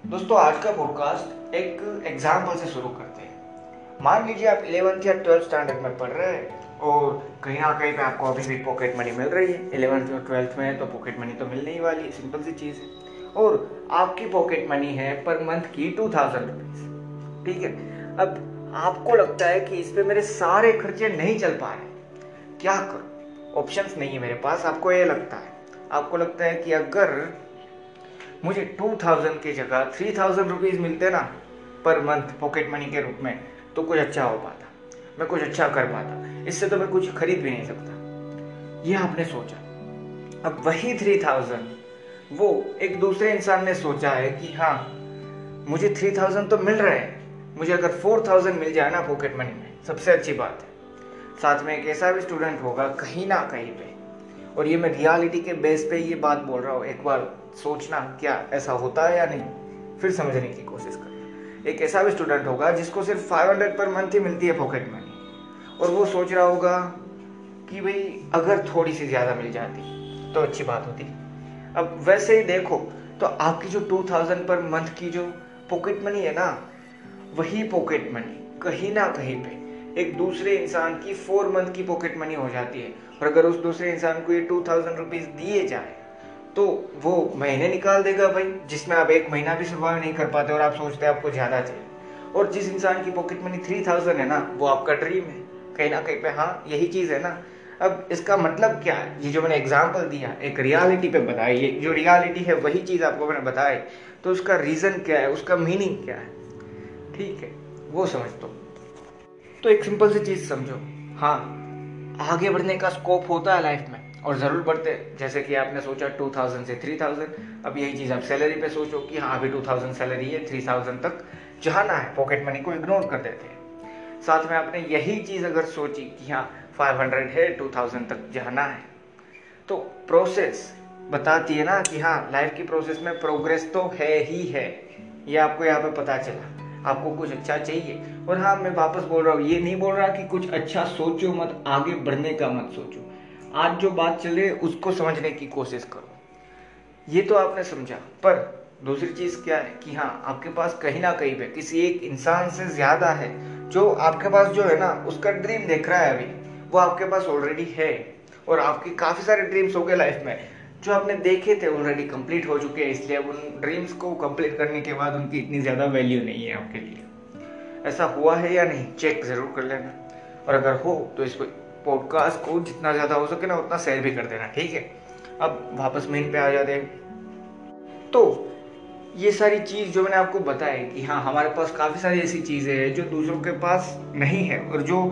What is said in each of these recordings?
दोस्तों आज का पॉडकास्ट एक एग्जाम्पल से शुरू करते हैं। मान लीजिए आप 11th या 12th स्टैंडर्ड में पढ़ रहे हैं और कहीं ना कहीं पे आपको अभी भी पॉकेट मनी मिल रही है। 11th और 12th में तो पॉकेट मनी तो मिलने ही वाली है, सिंपल सी चीज़ है। और आपकी पॉकेट मनी है पर मंथ की 2000 रुपीज़, ठीक है। अब आपको लगता है कि इस पे मेरे सारे खर्चे नहीं चल पा रहे, क्या करूँ, ऑप्शंस नहीं है मेरे पास। आपको ये लगता है, आपको लगता है कि अगर मुझे 2000 की जगह 3000 रुपीज़ मिलते ना पर मंथ पॉकेट मनी के रूप में, तो कुछ अच्छा हो पाता, मैं कुछ अच्छा कर पाता। इससे तो मैं कुछ खरीद भी नहीं सकता। ये आपने सोचा। अब वही 3000 वो एक दूसरे इंसान ने सोचा है कि हाँ मुझे 3000 तो मिल रहे हैं, मुझे अगर 4000 मिल जाए ना पॉकेट मनी में, सबसे अच्छी बात है। साथ में एक ऐसा भी स्टूडेंट होगा कहीं ना कहीं पे, और ये मैं रियलिटी के बेस पे ये बात बोल रहा हूँ, एक बार सोचना क्या ऐसा होता है या नहीं, फिर समझने की कोशिश करना। एक ऐसा भी स्टूडेंट होगा जिसको सिर्फ 500 पर मंथ ही मिलती है पॉकेट मनी, और वो सोच रहा होगा कि भाई अगर थोड़ी सी ज़्यादा मिल जाती तो अच्छी बात होती। अब वैसे ही देखो तो आपकी जो 2000 पर मंथ की जो पॉकेट मनी है ना, वही पॉकेट मनी कहीं ना कहीं पे एक दूसरे इंसान की 4 मंथ की पॉकेट मनी हो जाती है। और अगर उस दूसरे इंसान को ये 2000 रुपीज़ दिए जाए तो वो महीने निकाल देगा भाई, जिसमें आप एक महीना भी सर्वाइव नहीं कर पाते और आप सोचते हैं आपको ज़्यादा चाहिए। और जिस इंसान की पॉकेट मनी 3000 है ना, वो आपका ड्रीम है कहीं ना कहीं पे। हाँ यही चीज़ है ना। अब इसका मतलब क्या है, ये जो मैंने एग्जाम्पल दिया एक रियलिटी पे बताई, ये जो रियलिटी है वही चीज़ आपको मैंने बताई, तो उसका रीज़न क्या है, उसका मीनिंग क्या है, ठीक है, वो समझ दो। तो एक सिंपल सी चीज़ समझो, हाँ आगे बढ़ने का स्कोप होता है लाइफ में, और ज़रूर बढ़ते। जैसे कि आपने सोचा 2000 से 3000, अब यही चीज़ आप सैलरी पे सोचो कि हाँ अभी 2000 सैलरी है, 3000 तक जाना है, पॉकेट मनी को इग्नोर कर देते हैं। साथ में आपने यही चीज़ अगर सोची कि हाँ 500 है, 2000 तक जाना है, तो प्रोसेस बताती है ना कि हाँ लाइफ की प्रोसेस में प्रोग्रेस तो है ही है। ये आपको यहाँ पे पता चला, आपको कुछ अच्छा चाहिए। और हाँ मैं वापस बोल रहा हूँ, ये नहीं बोल रहा कि कुछ अच्छा सोचो मत, आगे बढ़ने का मत सोचो। आज जो बात चले उसको समझने की कोशिश करो। ये तो आपने समझा, पर दूसरी चीज़ क्या है कि हाँ आपके पास कहीं ना कहीं पे किसी एक इंसान से ज़्यादा है, जो आपके पास जो है ना उसका ड्रीम देख रहा है अभी, वो आपके पास ऑलरेडी है। और आपके काफ़ी सारे ड्रीम्स हो गए लाइफ में जो आपने देखे थे, ऑलरेडी कंप्लीट हो चुके हैं, इसलिए अब उन ड्रीम्स को कंप्लीट करने के बाद उनकी इतनी ज़्यादा वैल्यू नहीं है आपके लिए। ऐसा हुआ है या नहीं, चेक ज़रूर कर लेना। और अगर हो तो इस पॉडकास्ट को जितना ज़्यादा हो सके ना उतना शेयर भी कर देना, ठीक है। अब वापस मेन पे आ जाते हैं। तो ये सारी चीज़ जो मैंने आपको बताई कि हाँ हमारे पास काफ़ी सारी ऐसी चीज़ें हैं जो दूसरों के पास नहीं है, और जो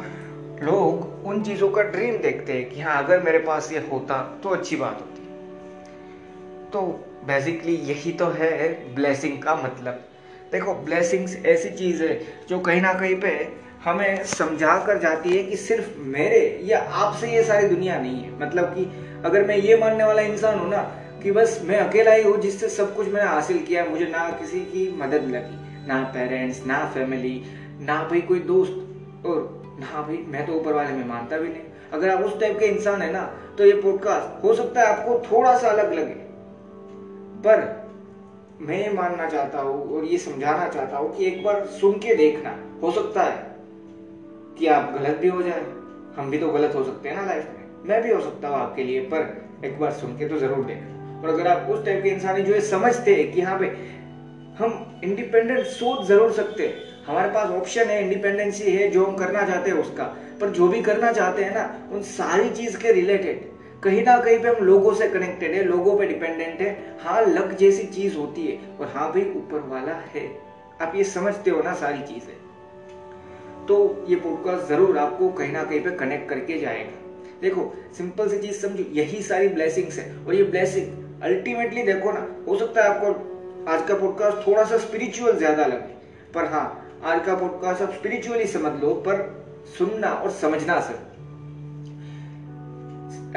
लोग उन चीज़ों का ड्रीम देखते हैं कि हाँ अगर मेरे पास ये होता तो अच्छी बात होती। तो बेसिकली यही तो है ब्लेसिंग का मतलब। देखो ब्लेसिंग्स ऐसी चीज़ है जो कहीं ना कहीं पे हमें समझा कर जाती है कि सिर्फ मेरे या आपसे ये सारी दुनिया नहीं है। मतलब कि अगर मैं ये मानने वाला इंसान हूं ना कि बस मैं अकेला ही हूँ जिससे सब कुछ मैंने हासिल किया, मुझे ना किसी की मदद लगी, ना पेरेंट्स, ना फैमिली, ना भाई कोई दोस्त, और ना भाई मैं तो ऊपर वाले में मानता भी नहीं। अगर आप उस टाइप के इंसान है ना, तो ये पॉडकास्ट हो सकता है आपको थोड़ा सा अलग लगे, पर मैं ये मानना चाहता हूँ और ये समझाना चाहता हूँ कि एक बार सुन के देखना। हो सकता है कि आप गलत भी हो जाए, हम भी तो गलत हो सकते हैं ना लाइफ में, मैं भी हो सकता हूँ आपके लिए, पर एक बार सुन के तो जरूर देखना। और अगर आप उस टाइप के इंसान हैं जो ये समझते हैं कि हाँ भाई हम इंडिपेंडेंट सोच जरूर सकते हैं, हमारे पास ऑप्शन है, इंडिपेंडेंसी है, जो हम करना चाहते हैं उसका, पर जो भी करना चाहते हैं ना उन सारी चीज के रिलेटेड कहीं ना कहीं पे हम लोगों से कनेक्टेड है, लोगों पे डिपेंडेंट है। हाँ लक जैसी चीज होती है, और हाँ भाई ऊपर वाला है। आप ये समझते हो ना सारी चीजें, तो ये पॉडकास्ट जरूर आपको कहीं ना कहीं पे कनेक्ट करके जाएगा। देखो सिंपल सी चीज समझो, यही सारी ब्लेसिंग्स है, और ये ब्लेसिंग अल्टीमेटली देखो ना, हो सकता है आपको आज का पॉडकास्ट थोड़ा सा स्पिरिचुअल ज्यादा लगे, पर हाँ आज का पॉडकास्ट आप स्पिरिचुअली समझ लो, पर सुनना और समझना सर।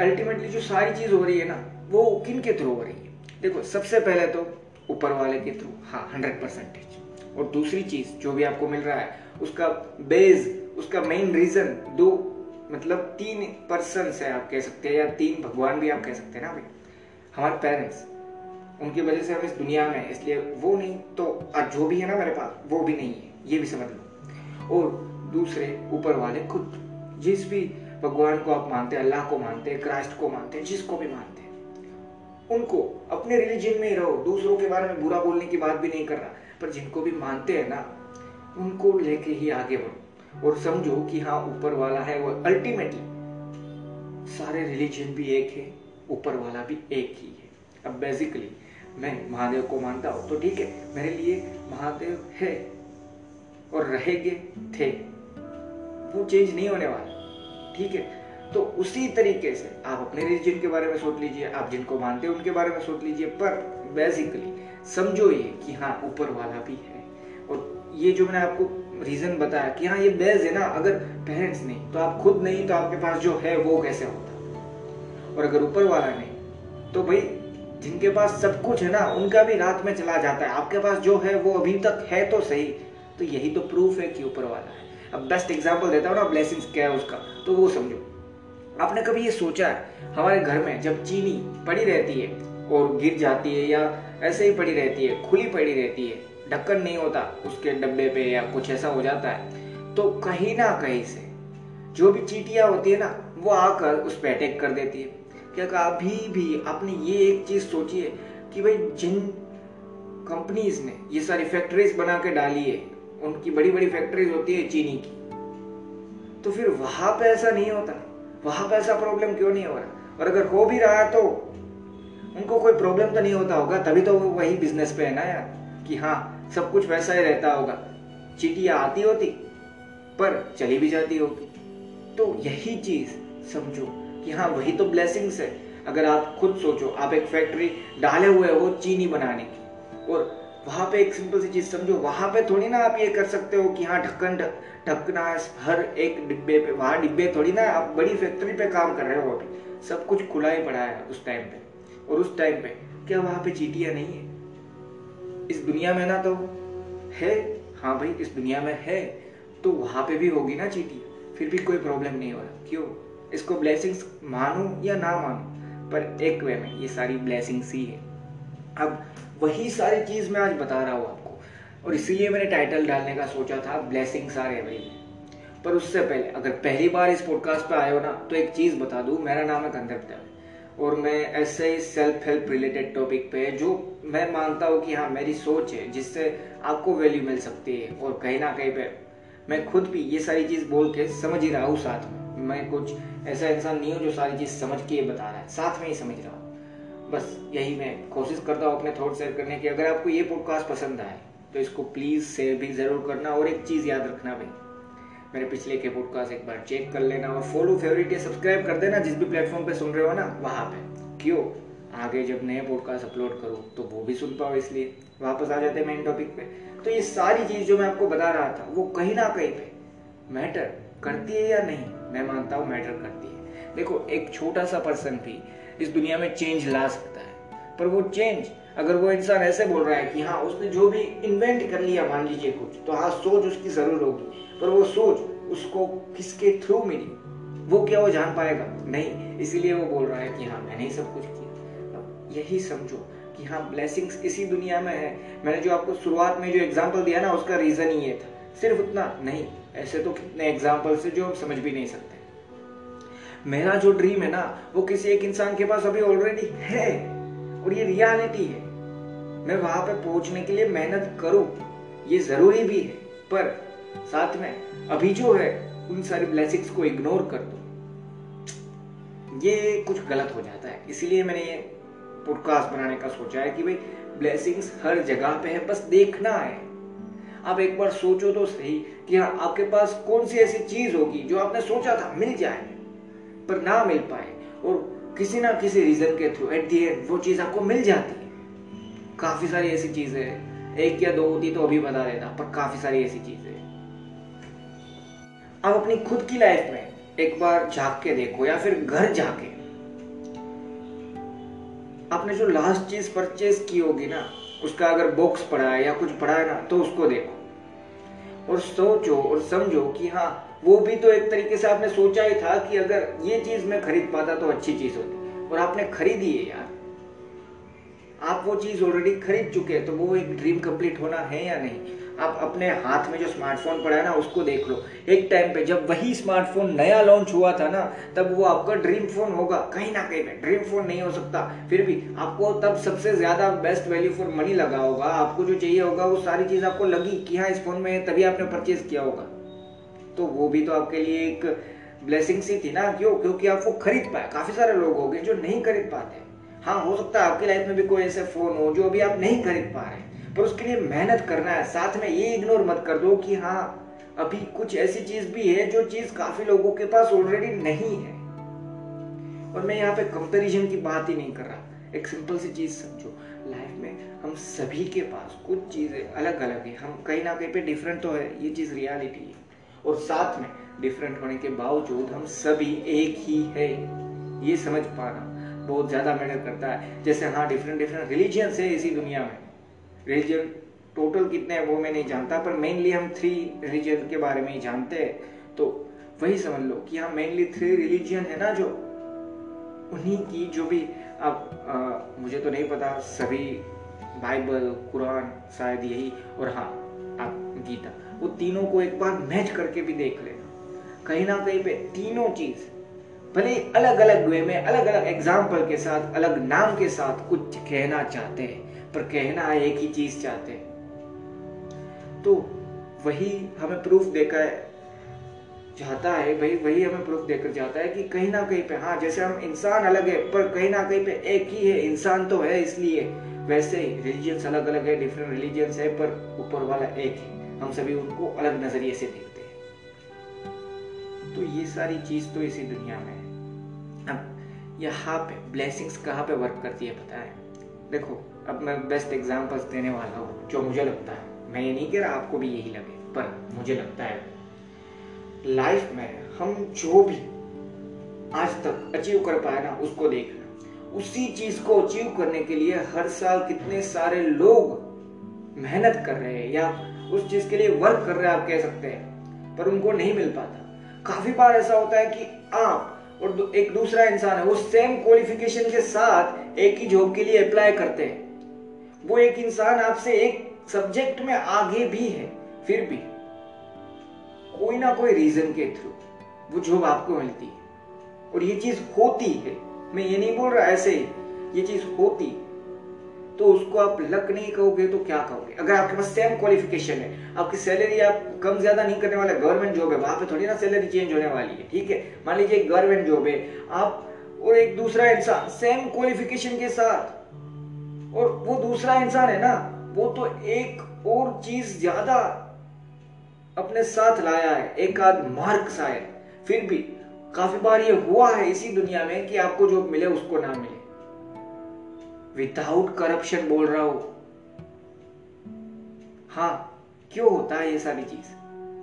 अल्टीमेटली जो सारी चीज हो रही है ना, वो किन के थ्रू हो रही है। देखो सबसे पहले तो ऊपर वाले के थ्रू, हाँ 100%। और दूसरी चीज जो भी आपको मिल रहा है उसका बेस, उसका मेन रीजन दो, मतलब 3 पर्सन है आप कह सकते हैं, या 3 भगवान भी आप कह सकते हैं ना भाई। हमारे पेरेंट्स, उनकी वजह से हम इस दुनिया में, इसलिए वो नहीं तो आज जो भी है ना मेरे पास वो भी नहीं है, ये भी समझ लो। और दूसरे ऊपर वाले खुद, जिस भी भगवान को आप मानते हैं, अल्लाह को मानते हैं, क्राइस्ट को मानते हैं, जिसको भी मानते हैं, उनको अपने रिलीजन में ही रहो। दूसरों के बारे में बुरा बोलने की बात भी नहीं कर रहा, पर जिनको भी मानते हैं ना उनको लेके ही आगे बढ़ो और समझो कि हाँ ऊपर वाला है। वो अल्टीमेटली सारे रिलीजन भी एक है, ऊपर वाला भी एक ही है। अब बेसिकली मैं महादेव को मानता हूँ तो ठीक है, मेरे लिए महादेव है और रहेंगे, थे, वो चेंज नहीं होने वाला, ठीक है। तो उसी तरीके से आप अपने रिलीजन के बारे में सोच लीजिए, आप जिनको मानते हैं उनके बारे में सोच लीजिए, पर बेसिकली समझो ये कि हाँ ऊपर वाला भी है। और ये जो मैंने आपको रीजन बताया कि हाँ ये बेस है ना, अगर पेरेंट्स नहीं तो आप खुद नहीं तो आपके पास जो है वो कैसे होता, और अगर ऊपर वाला नहीं तो भाई जिनके पास सब कुछ है ना उनका भी रात में चला जाता है, आपके पास जो है वो अभी तक है तो सही। तो यही तो प्रूफ है कि ऊपर वाला है। अब बेस्ट एग्जांपल देता हूँ ना ब्लेसिंग्स क्या है उसका, तो वो समझो। आपने कभी ये सोचा है हमारे घर में जब चीनी पड़ी रहती है और गिर जाती है या ऐसे ही पड़ी रहती है, खुली पड़ी रहती है, ढक्कन नहीं होता उसके डब्बे पे या कुछ ऐसा हो जाता है, तो कहीं ना कहीं से जो भी चींटियां होती है ना वो आकर उस पे अटैक कर देती है। क्या कभी भी आपने ये एक चीज सोची है कि भाई जिन कंपनीज ने ये सारी फैक्ट्रीज बना के डाली है, उनकी बड़ी बड़ी फैक्ट्रीज होती है चीनी की, तो फिर वहां पे ऐसा नहीं होता, वहां पे ऐसा प्रॉब्लम क्यों नहीं हो रहा? और अगर हो भी रहा है तो उनको कोई प्रॉब्लम तो नहीं होता होगा, तभी तो वो वही बिजनेस पे है ना यार, कि हाँ सब कुछ वैसा ही रहता होगा, चींटियां आती होती पर चली भी जाती होगी। तो यही चीज समझो कि हाँ वही तो ब्लेसिंग्स है। अगर आप खुद सोचो, आप एक फैक्ट्री डाले हुए हो चीनी बनाने की, और वहां पे एक सिंपल सी चीज समझो, वहां पे थोड़ी ना आप ये कर सकते हो कि हाँ ढक्कन ढकना हर एक डिब्बे पे, वहां डिब्बे थोड़ी ना, आप बड़ी फैक्ट्री पे काम कर रहे हो, अभी सब कुछ खुला ही पड़ा है उस टाइम पे। और उस टाइम पे क्या वहां पे चींटियां नहीं है? इस दुनिया में ना तो है, हाँ भाई इस दुनिया में है, तो वहां पे भी होगी ना चींटी, फिर भी कोई प्रॉब्लम नहीं हो रहा। क्यों? इसको ब्लेसिंग्स मानो या ना मानो, पर एक वे में ये सारी ब्लेसिंग्स ही है। अब वही सारी चीज मैं आज बता रहा हूँ आपको, और इसीलिए मैंने टाइटल डालने का सोचा था ब्लेसिंग्स आर एवरीवेयर। पर उससे पहले अगर पहली बार इस पॉडकास्ट पे आए हो ना तो एक चीज बता दूं, मेरा नाम है गंधर्व देव और मैं ऐसे ही सेल्फ हेल्प रिलेटेड टॉपिक पे जो मैं मानता हूँ कि हाँ मेरी सोच है जिससे आपको वैल्यू मिल सकती है, और कहीं ना कहीं पे मैं खुद भी ये सारी चीज बोल के समझ ही रहा हूँ। साथ में मैं कुछ ऐसा इंसान नहीं हूँ जो सारी चीज समझ के बता रहा है, साथ में ही समझ रहा हूँ। बस यही मैं कोशिश करता हूँ अपने थॉट शेयर करने की। अगर आपको ये पॉडकास्ट पसंद आए तो इसको प्लीज शेयर भी जरूर करना, और एक चीज याद रखना भाई, मेरे पिछले के पॉडकास्ट एक बार चेक कर लेना, और फॉलो, फेवरेट या सब्सक्राइब कर देना जिस भी प्लेटफॉर्म पे सुन रहे हो ना वहां पे। क्यों? आगे जब नए पॉडकास्ट अपलोड करूँ तो वो भी सुन पाओ, इसलिए वापस आ जाते हैं मेन टॉपिक पे। तो ये सारी चीज जो मैं आपको बता रहा था वो कहीं ना कहीं पे मैटर करती है या नहीं? मैं मानता हूँ मैटर करती है। देखो एक छोटा सा पर्सन भी इस दुनिया में चेंज ला सकता है, पर वो चेंज अगर वो इंसान ऐसे बोल रहा है कि हाँ उसने जो भी इन्वेंट कर लिया मान लीजिए कुछ, तो हाँ सोच उसकी जरूर होगी, पर वो सोच उसको किसके थ्रू मिली वो क्या वो जान पाएगा? नहीं। इसीलिए वो बोल रहा है कि हाँ मैंने ही सब कुछ किया। अब यही समझो कि हाँ ब्लेसिंग्स इसी दुनिया में है। मैंने जो आपको शुरुआत में जो एग्जाम्पल दिया ना उसका रीजन ही ये था, सिर्फ उतना नहीं, ऐसे तो कितने एग्जाम्पल्स है जो हम समझ भी नहीं सकते। मेरा जो ड्रीम है ना वो किसी एक इंसान के पास अभी ऑलरेडी है, और ये रियलिटी है। मैं वहां पे पहुंचने के लिए मेहनत करूं, ये जरूरी भी है, पर साथ में अभी जो है उन सारी ब्लेसिंग्स को इग्नोर कर दो, ये कुछ गलत हो जाता है। इसीलिए मैंने ये पॉडकास्ट बनाने का सोचा है कि भाई ब्लेसिंग्स हर जगह पे है, बस देखना है। आप एक बार सोचो तो सही कि हाँ आपके पास कौन सी ऐसी चीज होगी जो आपने सोचा था मिल जाए पर ना मिल पाए, और किसी ना किसी रीजन के थ्रू एट दी एंड वो चीज आपको मिल जाती है। काफी सारी ऐसी चीजें हैं, एक या दो होती तो अभी बता देता, पर काफी सारी ऐसी चीजें। आप अपनी खुद की लाइफ में एक बार झांक के देखो, या फिर घर जाके आपने जो लास्ट चीज परचेज की होगी ना उसका अगर बॉक्स पड़ा है या कुछ पड़ा है ना तो उसको देखो और सोचो और समझो कि हाँ वो भी तो एक तरीके से आपने सोचा ही था कि अगर ये चीज मैं खरीद पाता तो अच्छी चीज होती, और आपने खरीदी है यार। आप वो चीज़ ऑलरेडी खरीद चुके हैं, तो वो एक ड्रीम कंप्लीट होना है या नहीं। आप अपने हाथ में जो स्मार्टफोन पड़ा है ना, उसको देख लो। एक टाइम पे जब वही स्मार्टफोन नया लॉन्च हुआ था ना, तब वो आपका ड्रीम फोन होगा। कहीं ना कहीं पे ड्रीम फोन नहीं हो सकता, फिर भी आपको तब सबसे ज्यादा बेस्ट वैल्यू फॉर मनी लगा होगा। आपको जो चाहिए होगा वो सारी चीज आपको लगी कि हाँ इस फोन में है, तभी आपने परचेज किया होगा। तो वो भी तो आपके लिए एक ब्लेसिंग सी थी ना। क्यों? क्योंकि आप वो खरीद पाए। काफी सारे लोग हो गए जो नहीं खरीद पाते। हाँ, हो सकता है आपकी लाइफ में भी कोई ऐसे फोन हो जो अभी आप नहीं खरीद पा रहे, पर उसके लिए मेहनत करना है। साथ में ये इग्नोर मत कर दो कि हाँ अभी कुछ ऐसी चीज भी है जो चीज काफी लोगों के पास ऑलरेडी नहीं है। और मैं यहाँ पे कंपैरिजन की बात ही नहीं कर रहा। एक सिंपल सी चीज समझो, लाइफ में हम सभी के पास कुछ चीजें अलग अलग है। हम कहीं ना कहीं पे डिफरेंट तो है, ये चीज रियलिटी है। और साथ में डिफरेंट होने के बावजूद हम सभी एक ही है, ये समझ पाना बहुत ज्यादा मैटर करता है। जैसे हाँ, डिफरेंट डिफरेंट रिलीजियंस है इसी दुनिया में। रिलीजन टोटल कितने हैं वो मैं नहीं जानता, पर मेनली हम 3 रिलीजन के बारे में ही जानते हैं। तो वही समझ लो कि हाँ मेनली 3 रिलीजन है ना, जो उन्हीं की जो भी आप मुझे तो नहीं पता, सभी बाइबल, कुरान शायद यही, और हाँ आप गीता, वो तीनों को एक बार मैच करके भी देख लेना। कहीं ना कहीं पे तीनों चीज भले अलग अलग वे में, अलग अलग एग्जाम्पल के साथ, अलग नाम के साथ कुछ कहना चाहते हैं, पर कहना एक ही चीज चाहते हैं। तो वही हमें प्रूफ देकर चाहता है भाई, वही हमें प्रूफ देकर चाहता है कि कहीं ना कहीं पे हाँ, जैसे हम इंसान अलग है पर कहीं ना कहीं पे एक ही है। इंसान तो है इसलिए, वैसे ही रिलीजियंस अलग अलग है, डिफरेंट रिलीजियंस है, पर ऊपर वाला एक है। हम सभी उनको अलग नजरिए से देखते हैं। तो ये सारी चीज तो इसी दुनिया में है। अब यहाँ पे ब्लेसिंग्स कहाँ पे वर्क करती है पता है? देखो, अब मैं बेस्ट एग्जांपल्स देने वाला हूँ जो मुझे लगता है। मैं ये नहीं कह रहा आपको भी यही लगे, पर मुझे लगता है लाइफ में हम जो भी आज तक अचीव कर पाए ना, उसको देखना। उसी चीज को अचीव करने के लिए हर साल कितने सारे लोग मेहनत कर रहे हैं, या उस चीज के लिए वर्क कर रहे हैं आप कह सकते हैं, पर उनको नहीं मिल पाता। काफी बार ऐसा होता है कि आप और एक दूसरा इंसान है, वो सेम क्वालिफिकेशन के साथ एक ही जॉब के लिए अप्लाई करते हैं। वो एक इंसान आपसे एक सब्जेक्ट में आगे भी है, फिर भी कोई ना कोई रीजन के थ्रू वो जॉब आपको मिलती है। और ये चीज होती है, मैं ये नहीं बोल रहा ऐसे ही, ये चीज होती। तो उसको आप लक नहीं कहोगे तो क्या कहोगे? अगर आपके पास सेम क्वालिफिकेशन है, आपकी सैलरी आप कम ज्यादा नहीं करने वाले, गवर्नमेंट जॉब है, वहां पे थोड़ी ना सैलरी चेंज होने वाली है। ठीक है, मान लीजिए गवर्नमेंट जॉब है, आप और एक दूसरा इंसान सेम क्वालिफिकेशन के साथ, और वो दूसरा इंसान है ना, वो तो एक और चीज ज्यादा अपने साथ लाया है, एक आध मार्क शायद। फिर भी काफी बार ये हुआ है इसी दुनिया में कि आपको जॉब मिले उसको ना मिले। विदाउट करप्शन बोल रहा हूं। हाँ, क्यों होता है ये सारी चीज?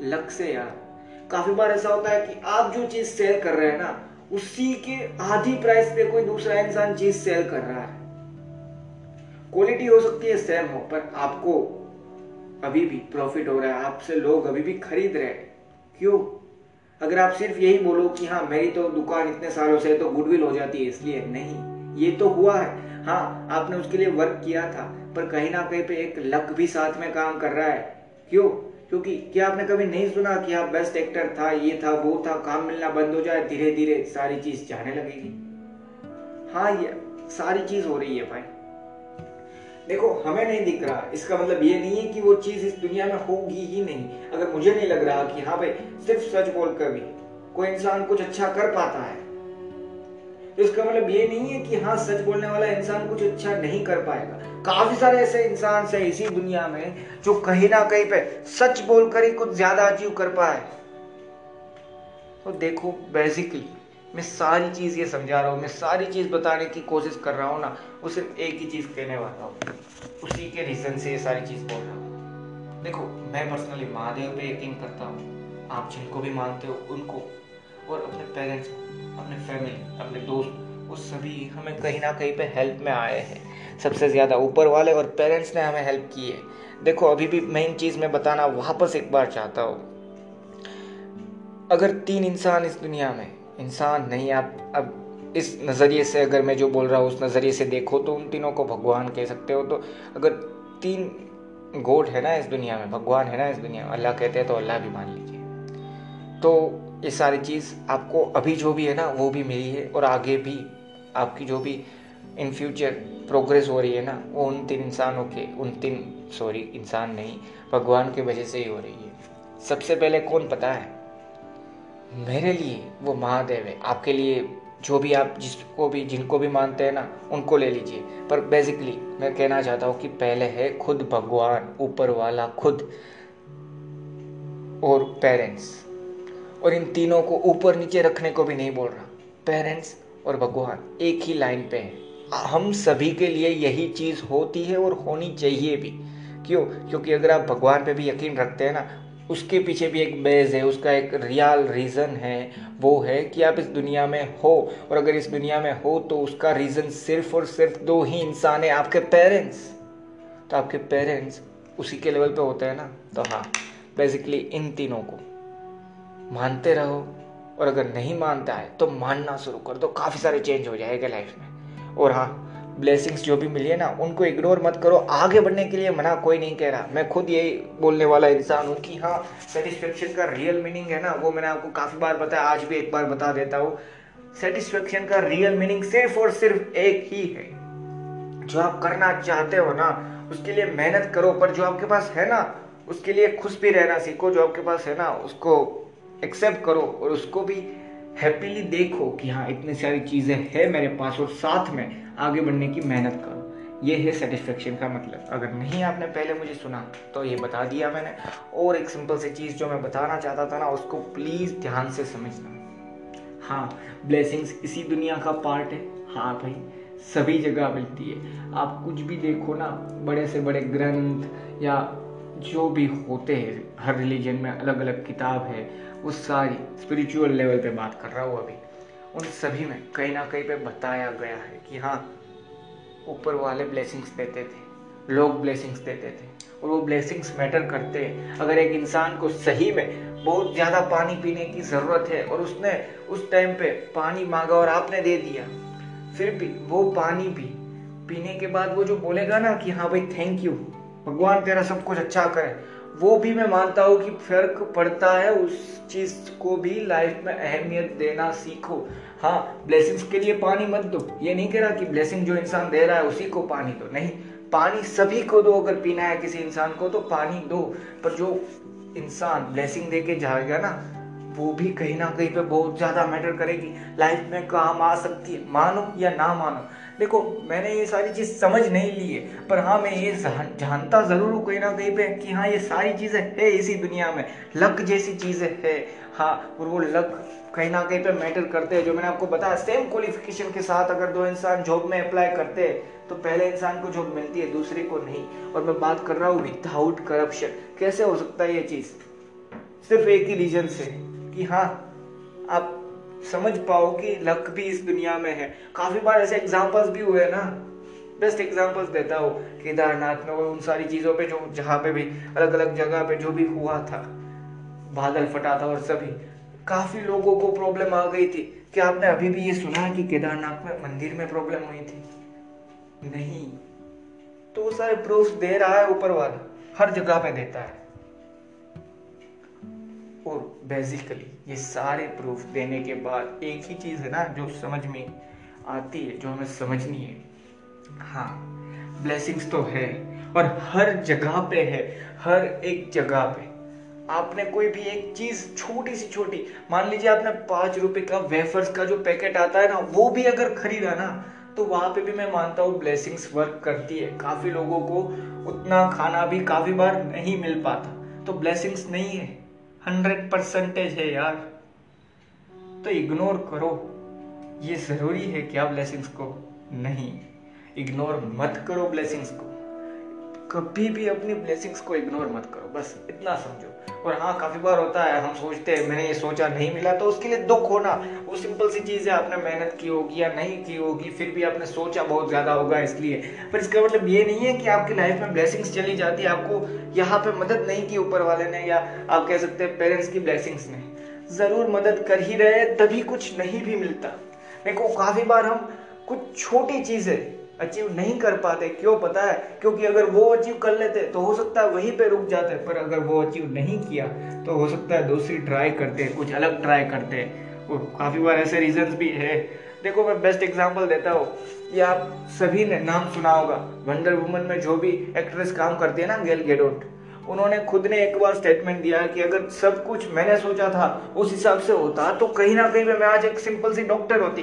लक से यार। काफी बार ऐसा होता है कि आप जो चीज सेल कर रहे हैं ना, उसी के आधी प्राइस पे कोई दूसरा इंसान चीज सेल कर रहा है। क्वालिटी हो सकती है सेम हो, पर आपको अभी भी प्रॉफिट हो रहा है, आपसे लोग अभी भी खरीद रहे हैं। क्यों? अगर आप सिर्फ यही बोलो कि हाँ मेरी तो दुकान इतने सालों से, तो गुडविल हो जाती है इसलिए, नहीं, ये तो हुआ है। हाँ, आपने उसके लिए वर्क किया था, पर कहीं ना कहीं पे एक लक भी साथ में काम कर रहा है। क्यों? क्योंकि क्या आपने कभी नहीं सुना कि हाँ बेस्ट एक्टर था, ये था, वो था, काम मिलना बंद हो जाए, धीरे धीरे सारी चीज जाने लगेगी। हाँ, ये सारी चीज हो रही है भाई। देखो, हमें नहीं दिख रहा, इसका मतलब ये नहीं है कि वो चीज इस दुनिया में होगी ही नहीं। अगर मुझे नहीं लग रहा कि हाँ भाई सिर्फ सच बोलकर भी कोई इंसान कुछ अच्छा कर पाता है, तो इसका मतलब ये नहीं है कि हाँ सच बोलने वाला इंसान कुछ अच्छा नहीं कर पाएगा। काफी सारे ऐसे इंसान है इसी दुनिया में जो कहीं ना कहीं पे सच बोलकर ही कुछ ज्यादा अचीव कर पाए। तो देखो, बेसिकली मैं सारी चीज ये समझा रहा हूँ, मैं सारी चीज बताने की कोशिश कर रहा हूँ ना, वो सिर्फ एक ही चीज कहने वाला हूँ, उसी के रीजन से ये सारी चीज बोल रहा हूँ। देखो, मैं पर्सनली महादेव पे यकीन करता हूँ, आप जिनको भी मानते हो उनको, और अपने पेरेंट्स को, अपने फैमिली, अपने दोस्त, वो सभी हमें कहीं ना कहीं पे हेल्प में आए हैं। सबसे ज्यादा ऊपर वाले और पेरेंट्स ने हमें हेल्प की है। देखो, अभी भी मेन चीज मैं बताना वापस एक बार चाहता हूँ। अगर 3 इंसान इस दुनिया में, इंसान नहीं, आप अब इस नज़रिए से अगर मैं जो बोल रहा हूँ उस नज़रिए से देखो तो उन तीनों को भगवान कह सकते हो। तो अगर 3 गॉड है ना इस दुनिया में, भगवान है ना इस दुनिया में, अल्लाह कहते हैं तो अल्लाह भी मान लीजिए। तो ये सारी चीज़ आपको अभी जो भी है ना वो भी मिली है, और आगे भी आपकी जो भी इन फ्यूचर प्रोग्रेस हो रही है ना वो उन 3 इंसानों के, इंसान नहीं, भगवान की वजह से ही हो रही है। सबसे पहले कौन पता है? मेरे लिए वो महादेव है, आपके लिए जो भी आप जिनको भी मानते हैं ना उनको ले लीजिए, पर बेसिकली मैं कहना चाहता हूँ कि पहले है खुद भगवान, ऊपर वाला खुद, और पेरेंट्स। और इन तीनों को ऊपर नीचे रखने को भी नहीं बोल रहा, पेरेंट्स और भगवान एक ही लाइन पे है। हम सभी के लिए यही चीज़ होती है और होनी चाहिए भी। क्यों? क्योंकि अगर आप भगवान पे भी यकीन रखते हैं ना, उसके पीछे भी एक बेस है, उसका एक रियल रीज़न है। वो है कि आप इस दुनिया में हो, और अगर इस दुनिया में हो तो उसका रीज़न सिर्फ और सिर्फ 2 ही इंसान है, आपके पेरेंट्स। तो आपके पेरेंट्स उसी के लेवल पे होते हैं ना। तो हाँ, बेसिकली इन तीनों को मानते रहो, और अगर नहीं मानता है तो मानना शुरू कर दो, काफ़ी सारे चेंज हो जाएगा लाइफ में। और हाँ, ब्लेसिंग्स जो भी मिली है ना उनको इग्नोर मत करो। आगे बढ़ने के लिए मना कोई नहीं कह रहा, मैं खुद यही बोलने वाला इंसान हूँ कि हाँ, सेटिस्फेक्शन का रियल मीनिंग है ना वो मैंने आपको काफ़ी बार बताया, आज भी एक बार बता देता हूँ। सेटिस्फेक्शन का रियल मीनिंग सिर्फ और सिर्फ एक ही है। जो आप करना चाहते हो ना उसके लिए मेहनत करो, पर जो आपके पास है ना उसके लिए खुश भी रहना सीखो। जो आपके पास है ना उसको एक्सेप्ट करो, और उसको भी हैप्पीली देखो कि हाँ इतनी सारी चीज़ें हैं मेरे पास, और साथ में आगे बढ़ने की मेहनत करो। ये है सेटिस्फेक्शन का मतलब। अगर नहीं आपने पहले मुझे सुना तो ये बता दिया मैंने। और एक सिंपल सी चीज़ जो मैं बताना चाहता था ना उसको प्लीज़ ध्यान से समझना। हाँ, ब्लेसिंग्स इसी दुनिया का पार्ट है। हाँ भाई, सभी जगह मिलती है। आप कुछ भी देखो ना, बड़े से बड़े ग्रंथ या जो भी होते हैं, हर रिलीजन में अलग अलग किताब है, वो सारी स्पिरिचुअल लेवल पे बात कर रहा हूँ अभी, उन सभी में कहीं ना कहीं पे बताया गया है कि हाँ, ऊपर वाले ब्लेसिंग्स देते थे, लोग ब्लेसिंग्स देते थे, और वो ब्लेसिंग्स मैटर करते हैं। अगर एक इंसान को सही में बहुत ज़्यादा पानी पीने की ज़रूरत है और उसने उस टाइम पे पानी मांगा और आपने दे दिया, फिर भी वो पानी भी पीने के बाद वो जो बोलेगा ना कि हाँ भाई थैंक यू, भगवान तेरा सब कुछ अच्छा करे, वो भी मैं मानता हूँ कि फर्क पड़ता है। उस चीज को भी लाइफ में अहमियत देना सीखो। हाँ, ब्लेसिंग्स के लिए पानी मत दो, ये नहीं कह रहा कि ब्लेसिंग जो इंसान दे रहा है उसी को पानी दो, नहीं, पानी सभी को दो। अगर पीना है किसी इंसान को तो पानी दो, पर जो इंसान ब्लेसिंग दे के जाएगा ना वो भी कहीं ना कहीं पे बहुत ज्यादा मैटर करेगी, लाइफ में काम आ सकती है, मानो या ना मानो। देखो, मैंने ये सारी चीज समझ नहीं ली है, पर हाँ मैं ये जानता जरूर हूँ कहीं ना कहीं पे कि हाँ ये सारी चीजें है इसी दुनिया में, लक जैसी चीजें है। हाँ, और वो लक कहीं ना कहीं पे मैटर करते हैं। जो मैंने आपको बताया, सेम क्वालिफिकेशन के साथ अगर 2 इंसान जॉब में अप्लाई करते हैं तो पहले इंसान को जॉब मिलती है, दूसरे को नहीं। और मैं बात कर रहा हूँ विदाउट करप्शन। कैसे हो सकता है ये चीज? सिर्फ एक ही रीजन से कि हाँ आप समझ पाओ कि लक भी इस दुनिया में है। काफी बार ऐसे एग्जांपल्स भी हुए ना, बेस्ट एग्जांपल्स देता हूँ केदारनाथ में और उन सारी चीजों पे जो जहाँ पे भी अलग अलग जगह पे जो भी हुआ था, बादल फटा था और सभी काफी लोगों को प्रॉब्लम आ गई थी। क्या आपने अभी भी ये सुना है कि केदारनाथ में मंदिर में प्रॉब्लम हुई थी? नहीं। तो वो सारे प्रूफ दे रहा है ऊपर वाला, हर जगह पे देता है। और बेसिकली ये सारे प्रूफ देने के बाद एक ही चीज है ना जो समझ में आती है, जो हमें समझनी है। हाँ, ब्लेसिंग्स तो है और हर जगह पे है, हर एक जगह पे। आपने कोई भी एक चीज छोटी सी छोटी, मान लीजिए आपने 5 रुपए का वेफर्स का जो पैकेट आता है ना वो भी अगर खरीदा ना, तो वहां पे भी मैं मानता हूँ ब्लेसिंग्स वर्क करती है। काफी लोगों को उतना खाना भी काफी बार नहीं मिल पाता, तो ब्लेसिंग्स नहीं है, 100% है यार। तो इग्नोर करो, ये जरूरी है क्या ब्लेसिंग्स को? नहीं, इग्नोर मत करो ब्लेसिंग्स को, कभी भी अपनी ब्लेसिंग्स को इग्नोर मत करो, बस इतना समझो। और हाँ, काफी बार होता है हम सोचते हैं मैंने ये सोचा नहीं मिला, तो उसके लिए दुख होना वो सिंपल सी चीज है। आपने मेहनत की होगी या नहीं की होगी, फिर भी आपने सोचा बहुत ज्यादा होगा इसलिए, पर इसका मतलब ये नहीं है कि आपकी लाइफ में ब्लेसिंग्स चली जाती है। आपको यहाँ पे मदद नहीं की ऊपर वाले ने, या आप कह सकते हैं पेरेंट्स की ब्लेसिंग्स ने। जरूर मदद कर ही रहे, तभी कुछ नहीं भी मिलता। देखो काफ़ी बार हम कुछ छोटी चीज़ें अचीव नहीं कर पाते, क्यों पता है? क्योंकि अगर वो अचीव कर लेते तो हो सकता है वहीं पे रुक जाते, पर अगर वो अचीव नहीं किया तो हो सकता है दूसरी ट्राई करते, कुछ अलग ट्राई करते। और काफ़ी बार ऐसे रीजंस भी है। देखो मैं बेस्ट एग्जांपल देता हूँ, ये आप सभी ने नाम सुना होगा, वंडर वुमन में जो भी एक्ट्रेस काम करती है ना, गेल गैडोट, उन्होंने खुद ने एक बार स्टेटमेंट दिया कि अगर सब कुछ मैंने सोचा था उस हिसाब से होता तो कहीं ना कहीं मैं आज एक सिंपल सी डॉक्टर होती।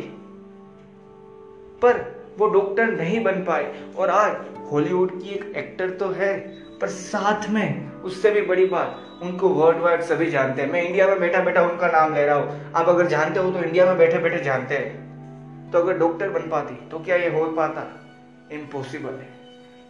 पर वो डॉक्टर नहीं बन पाए और आज हॉलीवुड की एक एक्टर तो है, पर साथ में उससे भी बड़ी बात, उनको वर्ल्ड वाइड सभी जानते हैं। मैं इंडिया में बैठा बैठा उनका नाम ले रहा हूँ, आप अगर जानते हो तो इंडिया में बैठे बैठे जानते हैं। तो अगर डॉक्टर बन पाती तो क्या ये हो पाता? इम्पॉसिबल है।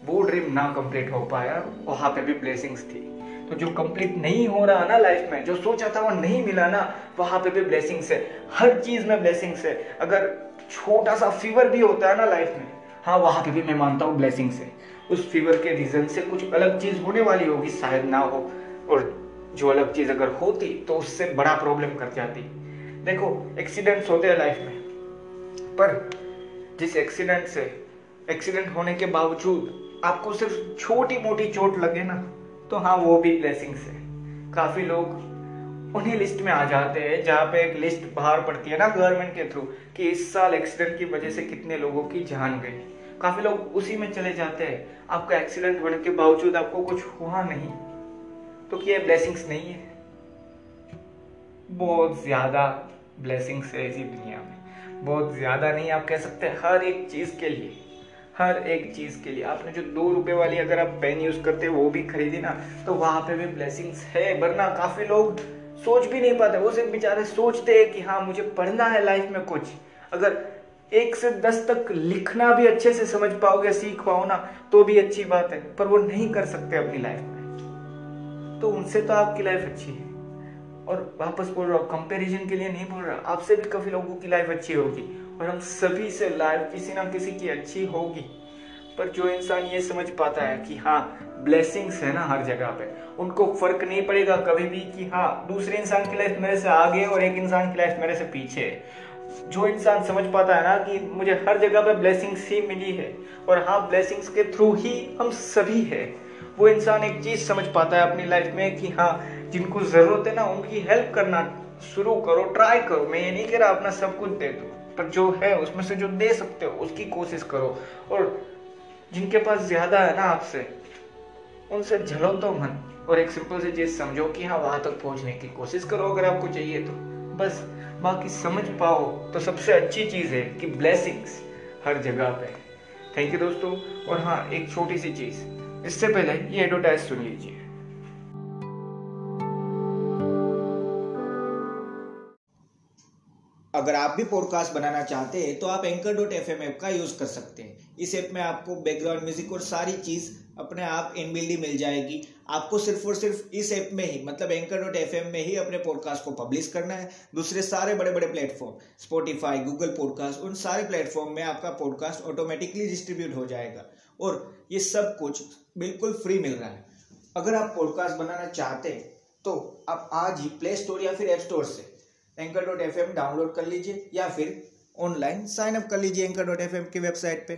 वो ड्रीम ना कंप्लीट हो पाया, वहां पे भी ब्लेसिंग्स थी। तो जो कंप्लीट नहीं हो रहा ना लाइफ में, जो सोचा था वो नहीं मिला ना, वहां पे भी ब्लेसिंग्स है। हर चीज में ब्लेसिंग्स है। अगर छोटा सा फीवर भी होता है ना लाइफ में, हाँ वहां पे भी मैं मानता हूँ ब्लेसिंग्स है। उस फीवर के रीजन से कुछ अलग चीज होने वाली होगी, शायद ना हो, और जो अलग चीज अगर होती तो उससे बड़ा प्रॉब्लम कर जाती। देखो एक्सीडेंट्स होते हैं लाइफ में, पर जिस एक्सीडेंट होने के बावजूद आपको सिर्फ छोटी मोटी चोट लगे ना, तो हाँ वो भी ब्लेसिंग्स है। काफी लोग उन्हीं लिस्ट में आ जाते हैं जहाँ पे एक लिस्ट बाहर पड़ती है ना गवर्नमेंट के थ्रू कि इस साल एक्सीडेंट की वजह से कितने लोगों की जान गई। काफी लोग उसी में चले जाते हैं। आपका एक्सीडेंट होने के बावजूद आपको कुछ हुआ नहीं, तो क्या ब्लेसिंग्स नहीं है? बहुत ज्यादा ब्लेसिंग्स है इसी दुनिया में, बहुत ज्यादा नहीं आप कह सकते, हर एक चीज के लिए, हर एक चीज के लिए। आपने जो 2 रुपए वाली अगर आप पेन यूज करते वो भी खरीदी ना, तो वहां पे भी ब्लेसिंग्स है। वरना काफी लोग सोच भी नहीं पाते, वो सिर्फ बेचारे सोचते हैं कि हाँ मुझे पढ़ना है लाइफ में कुछ। अगर 1 से 10 तक लिखना भी अच्छे से समझ पाओगे, सीख पाओ ना, तो भी अच्छी बात है, पर वो नहीं कर सकते अपनी लाइफ में, तो उनसे तो आपकी लाइफ अच्छी है। और वापस बोल रहा हूँ, कंपैरिजन के लिए नहीं बोल रहा, आपसे भी काफी लोगों की लाइफ अच्छी होगी और हम सभी से लाइफ किसी ना किसी की अच्छी होगी। पर जो इंसान ये समझ पाता है कि हाँ ब्लेसिंग्स है ना हर जगह पे, उनको फर्क नहीं पड़ेगा कभी भी कि हाँ दूसरे इंसान की लाइफ मेरे से आगे और एक इंसान की लाइफ मेरे से पीछे है। जो इंसान समझ पाता है ना कि मुझे हर जगह पे ब्लेसिंग्स ही मिली है और हाँ ब्लेसिंग्स के थ्रू ही हम सभी है, वो इंसान एक चीज समझ पाता है अपनी लाइफ में कि हाँ जिनको जरूरत है ना उनकी हेल्प करना शुरू करो, ट्राई करो। मैं ये नहीं कह रहा अपना सब कुछ दे दो, पर जो है उसमें से जो दे सकते हो उसकी कोशिश करो। और जिनके पास ज्यादा है ना आपसे, उनसे झलो तो मत और एक सिंपल सी चीज समझो कि हाँ वहां तक पहुंचने की कोशिश करो अगर आपको चाहिए तो। बस बाकी समझ पाओ तो सबसे अच्छी चीज है कि ब्लेसिंग्स हर जगह पे। थैंक यू दोस्तों। और हाँ एक छोटी सी चीज, इससे पहले ये एडवर्टाइज सुन लीजिए। अगर आप भी पॉडकास्ट बनाना चाहते हैं तो आप anchor.fm ऐप का यूज कर सकते हैं। इस ऐप में आपको बैकग्राउंड म्यूजिक और सारी चीज अपने आप इनबिल्ट ही मिल जाएगी। आपको सिर्फ और सिर्फ इस ऐप में ही, मतलब anchor.fm में ही अपने पॉडकास्ट को पब्लिश करना है। दूसरे सारे बड़े बड़े प्लेटफॉर्म, स्पॉटिफाई, गूगल पॉडकास्ट, उन सारे प्लेटफॉर्म में आपका पॉडकास्ट ऑटोमेटिकली डिस्ट्रीब्यूट हो जाएगा और ये सब कुछ बिल्कुल फ्री मिल रहा है। अगर आप पॉडकास्ट बनाना चाहते हैं तो आप आज ही प्ले स्टोर या फिर ऐप स्टोर से anchor.fm डाउनलोड कर लीजिए या फिर ऑनलाइन साइन अप कर लीजिए anchor.fm की वेबसाइट पे।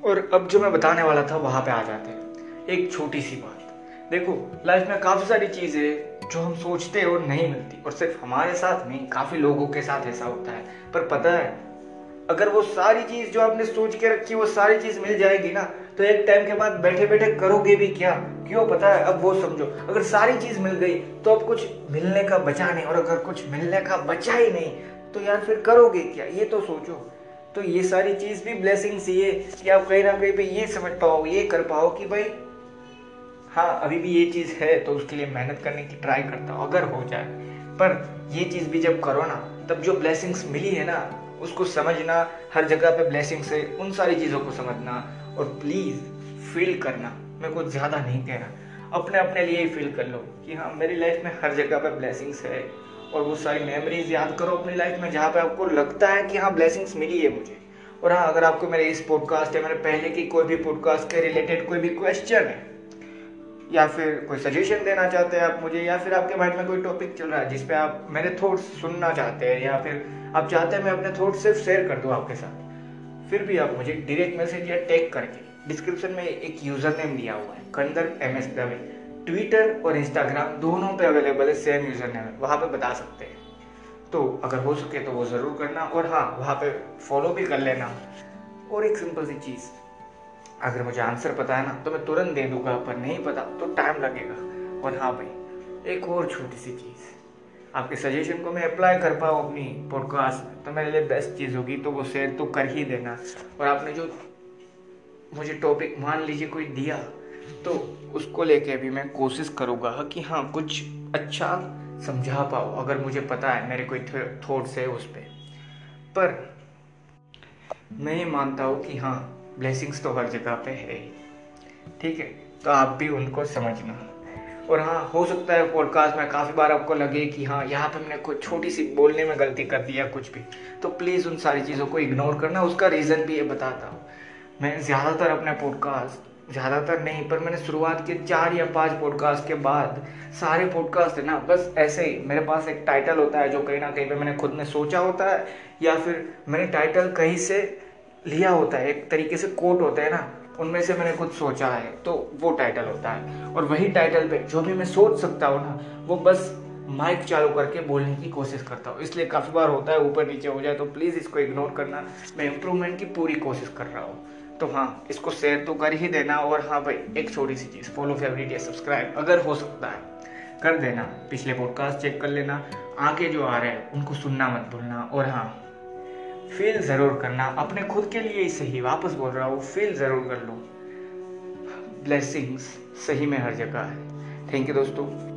और अब जो मैं बताने वाला था वहां पे आ जाते हैं। एक छोटी सी बात, देखो लाइफ में काफी सारी चीजें जो हम सोचते हैं और नहीं मिलती, और सिर्फ हमारे साथ नहीं काफी लोगों के साथ ऐसा होता है। पर पता है अगर वो सारी चीज जो आपने सोच के रखी वो सारी चीज मिल जाएगी ना, तो एक टाइम के बाद बैठे बैठे करोगे भी क्या? क्यों पता है? अब वो समझो, अगर सारी चीज मिल गई तो अब कुछ मिलने का बचा नहीं, और अगर कुछ मिलने का बचा ही नहीं तो यार फिर करोगे क्या? ये तो सोचो। तो ये सारी चीज भी ब्लेसिंग्स ये कि आप कहीं ना कहीं पे ये समझ पाओ, ये कर पाओ कि भाई हाँ अभी भी ये चीज है तो उसके लिए मेहनत करने की ट्राई करता हूँ अगर हो जाए। पर ये चीज भी जब करो ना, तब जो ब्लेसिंग्स मिली है ना उसको समझना, हर जगह पे ब्लेसिंग्स है, उन सारी चीजों को समझना और प्लीज फील करना। मैं कुछ ज्यादा नहीं कह रहा, अपने अपने लिए ही फील कर लो कि हाँ मेरी लाइफ में हर जगह पे ब्लेसिंग्स है। और वो सारी मेमोरीज याद करो अपनी लाइफ में जहाँ पे आपको लगता है कि हाँ ब्लेसिंग्स मिली है मुझे। और हाँ अगर आपको मेरे इस पॉडकास्ट या मेरे पहले की कोई भी पॉडकास्ट के रिलेटेड कोई भी क्वेश्चन है या फिर कोई सजेशन देना चाहते हैं आप मुझे, या फिर आपके माइंड में कोई टॉपिक चल रहा है जिस पे आप मेरे थॉट्स सुनना चाहते हैं, या फिर आप चाहते हैं मैं अपने थॉट्स सिर्फ शेयर कर दूं आपके साथ, फिर भी आप मुझे डायरेक्ट मैसेज या टैग करके, डिस्क्रिप्शन में एक यूजर नेम दिया हुआ है कंदर्प MS दवे, ट्विटर और इंस्टाग्राम दोनों पे अवेलेबल है, सेम यूजर नेम है, वहाँ पे बता सकते हैं। तो अगर हो सके तो वो ज़रूर करना, और हाँ वहाँ पे फॉलो भी कर लेना। और एक सिंपल सी चीज़, अगर मुझे आंसर पता है ना तो मैं तुरंत दे दूंगा, पर नहीं पता तो टाइम लगेगा। और हाँ भाई, एक और छोटी सी चीज़, आपके सजेशन को मैं अप्लाई कर पाऊँ अपनी पॉडकास्ट में तो मेरे लिए बेस्ट चीज़ होगी, तो वो शेयर तो कर ही देना। और आपने जो मुझे टॉपिक मान लीजिए कोई दिया, तो उसको लेके भी मैं कोशिश करूँगा कि हाँ कुछ अच्छा समझा पाओ, अगर मुझे पता है मेरे कोई थॉट्स है उस पर मैं ये मानता हूँ कि हाँ ब्लेसिंग्स तो हर जगह पे है, ठीक है, तो आप भी उनको समझना। और हाँ, हो सकता है पॉडकास्ट में काफ़ी बार आपको लगे कि हाँ यहाँ पे मैंने कोई छोटी सी बोलने में गलती कर दी या कुछ भी, तो प्लीज़ उन सारी चीज़ों को इग्नोर करना। उसका रीज़न भी ये बताता हूँ। मैं ज़्यादातर अपने पॉडकास्ट, ज़्यादातर नहीं पर मैंने शुरुआत के 4 या 5 पॉडकास्ट के बाद सारे पॉडकास्ट है ना, बस ऐसे ही मेरे पास एक टाइटल होता है जो कहीं ना कहीं पे मैंने खुद ने सोचा होता है, या फिर मैंने टाइटल कहीं से लिया होता है, एक तरीके से कोट होते हैं ना, उनमें से मैंने कुछ सोचा है तो वो टाइटल होता है। और वही टाइटल पे जो भी मैं सोच सकता हूँ ना, वो बस माइक चालू करके बोलने की कोशिश करता हूँ। इसलिए काफ़ी बार होता है ऊपर नीचे हो जाए, तो प्लीज़ इसको इग्नोर करना। मैं इम्प्रूवमेंट की पूरी कोशिश कर रहा हूँ, तो हाँ इसको शेयर तो कर ही देना। और हाँ भाई, एक छोटी सी चीज़, फॉलो, फेवरेट या सब्सक्राइब अगर हो सकता है कर देना। पिछले पॉडकास्ट चेक कर लेना, आगे जो आ रहे हैं उनको सुनना मत भूलना। और हाँ, फील ज़रूर करना अपने खुद के लिए ही सही, वापस बोल रहा हूँ, फील ज़रूर कर लो। ब्लेसिंग्स सही में हर जगह है। थैंक यू दोस्तों।